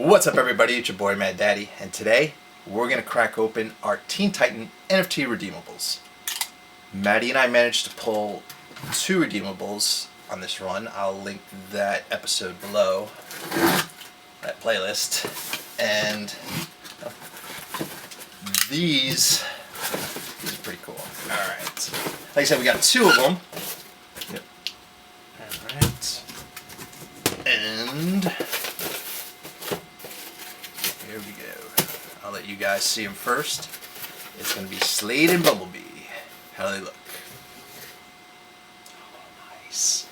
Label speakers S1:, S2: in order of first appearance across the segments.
S1: What's up everybody, it's your boy Mad Daddy, and today we're going to crack open our Teen Titan NFT Redeemables. Maddie and I managed to pull 2 Redeemables on this run. I'll link that episode below, that playlist. And these are pretty cool. Alright, like I said, we got 2 of them. Yep. Alright. And here we go. I'll let you guys see them first. It's going to be Slade and Bumblebee. How do they look? Oh, nice.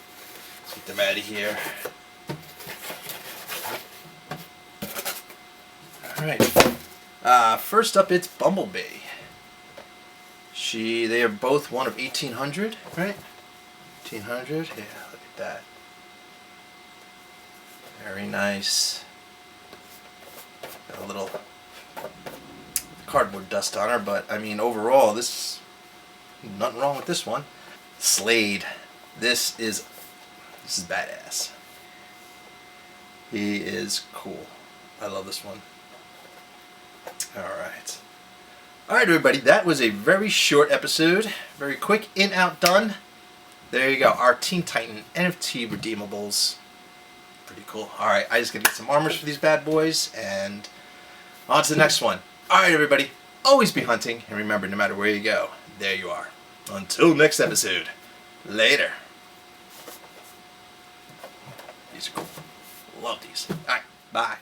S1: Let's get them out of here. Alright. First up, it's Bumblebee. They are both one of 1800, right? 1800? Yeah, look at that. Very nice. Got a little cardboard dust on her, but I mean overall nothing wrong with this one. Slade, this is badass. He is cool. I love this one. Alright everybody, that was a very short episode, very quick, in, out, done. There you go, our Teen Titan NFT Redeemables. Pretty cool. Alright, I just gotta get some armors for these bad boys, and on to the next one. Alright everybody, always be hunting, and remember, no matter where you go, there you are. Until next episode, later. These are cool. Love these. Alright, bye.